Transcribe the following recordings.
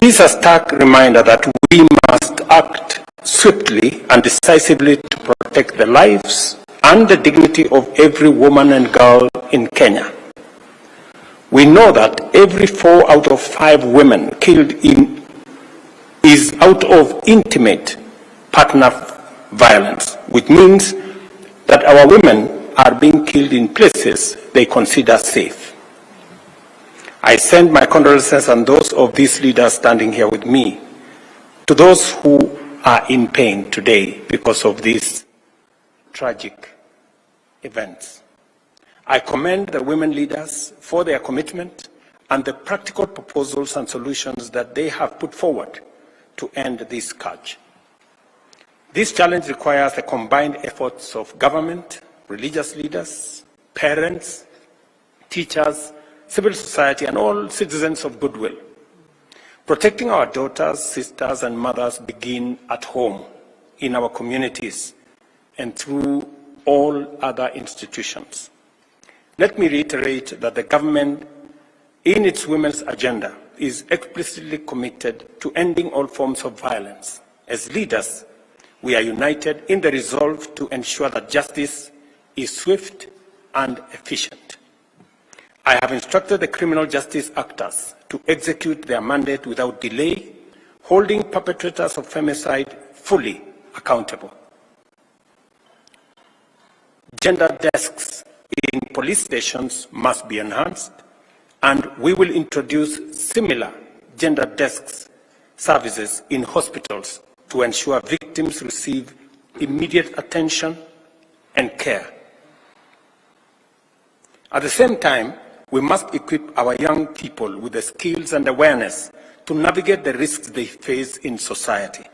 is a stark reminder that we must act swiftly and decisively to protect the lives and the dignity of every woman and girl in Kenya. We know that every 4 out of 5 women killed is out of intimate partner violence, which means that our women are being killed in places they consider safe. I send my condolences and those of these leaders standing here with me to those who are in pain today because of these tragic events. I commend the women leaders for their commitment and the practical proposals and solutions that they have put forward to end this scourge. This challenge requires the combined efforts of government, religious leaders, parents, teachers, civil society, and all citizens of goodwill. Protecting our daughters, sisters, and mothers begin at home, in our communities, and through all other institutions. Let me reiterate that the government, in its women's agenda, is explicitly committed to ending all forms of violence. As leaders, we are united in the resolve to ensure that justice is swift and efficient. I have instructed the criminal justice actors to execute their mandate without delay, holding perpetrators of femicide fully accountable. Gender desks in police stations must be enhanced, and we will introduce similar gender desks services in hospitals to ensure victims receive immediate attention and care. At the same time, we must equip our young people with the skills and awareness to navigate the risks they face in society.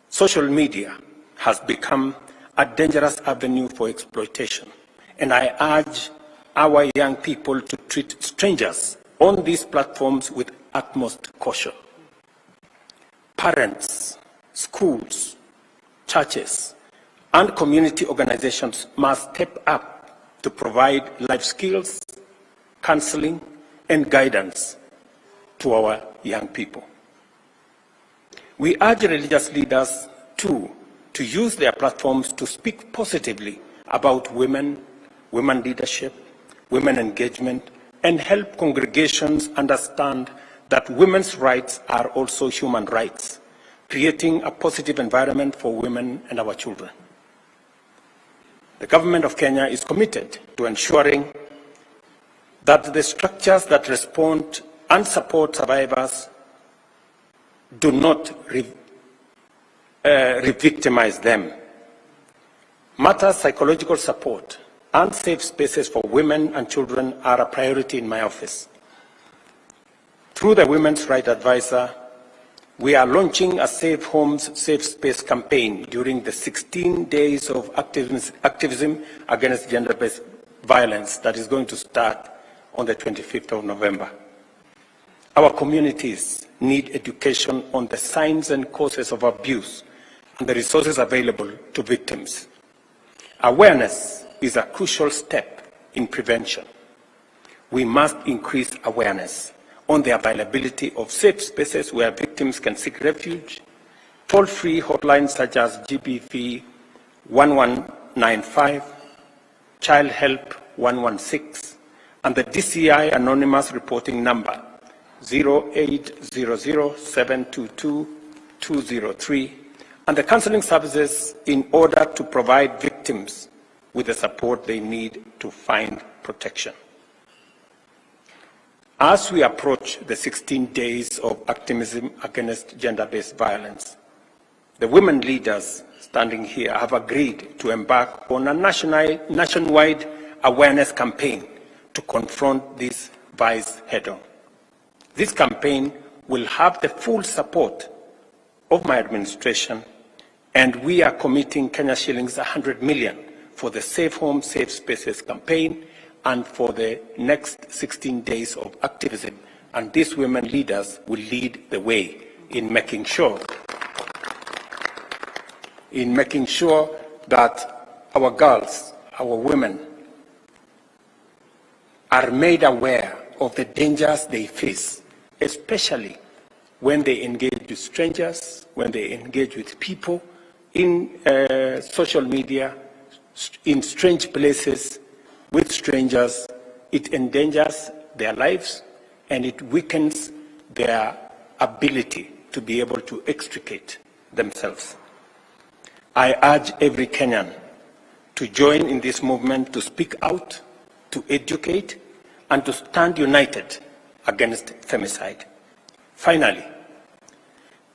Social media has become a dangerous avenue for exploitation, and I urge our young people to treat strangers on these platforms with utmost caution. Parents, schools, churches, and community organizations must step up to provide life skills, counseling, and guidance to our young people. We urge religious leaders, too, to use their platforms to speak positively about women leadership, women engagement, and help congregations understand that women's rights are also human rights, creating a positive environment for women and our children. The government of Kenya is committed to ensuring that the structures that respond and support survivors do not re-victimize them. Matters psychological support and safe spaces for women and children are a priority in my office. Through the Women's Rights Advisor, we are launching a Safe Homes, Safe Space campaign during the 16 days of activism against gender-based violence that is going to start on the 25th of November. Our communities need education on the signs and causes of abuse and the resources available to victims. Awareness is a crucial step in prevention. We must increase awareness on the availability of safe spaces where victims can seek refuge, toll-free hotlines such as GBV 1195, Child Help 116, and the DCI anonymous reporting number 0800-722-203, and the counseling services in order to provide victims with the support they need to find protection. As we approach the 16 days of activism against gender-based violence, the women leaders standing here have agreed to embark on a nationwide awareness campaign to confront this vice head-on. This campaign will have the full support of my administration, and we are committing Kenya shillings 100 million for the Safe Home, Safe Spaces campaign and for the next 16 days of activism. And these women leaders will lead the way in making sure that our girls, our women, are made aware of the dangers they face, especially when they engage with strangers, when they engage with people in social media, in strange places, with strangers. It endangers their lives and it weakens their ability to be able to extricate themselves. I urge every Kenyan to join in this movement, to speak out, to educate, and to stand united against femicide. Finally,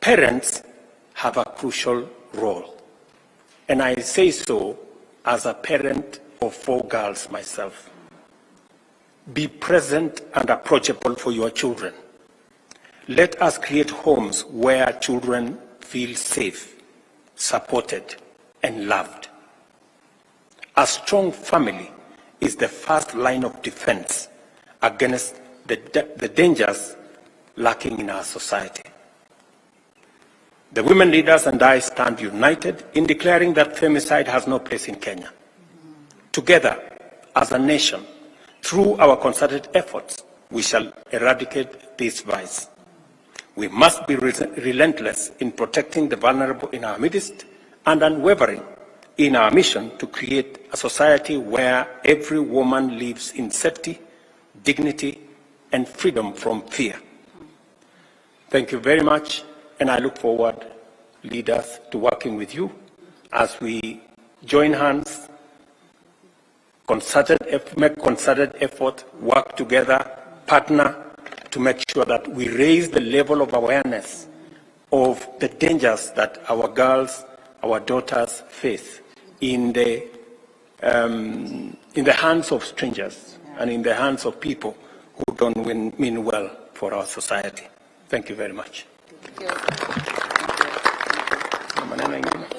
parents have a crucial role, and I say so as a parent of 4 girls myself. Be present and approachable for your children. Let us create homes where children feel safe, supported, and loved. A strong family is the first line of defense against the dangers lurking in our society. The women leaders and I stand united in declaring that femicide has no place in Kenya. Together, as a nation, through our concerted efforts, we shall eradicate this vice. We must be relentless in protecting the vulnerable in our midst and unwavering in our mission to create a society where every woman lives in safety, dignity, and freedom from fear. Thank you very much, and I look forward, leaders, to working with you as we join hands, make concerted effort, work together, partner to make sure that we raise the level of awareness of the dangers that our girls, our daughters face in the hands of strangers and in the hands of people who don't mean well for our society. Thank you very much. Thank you.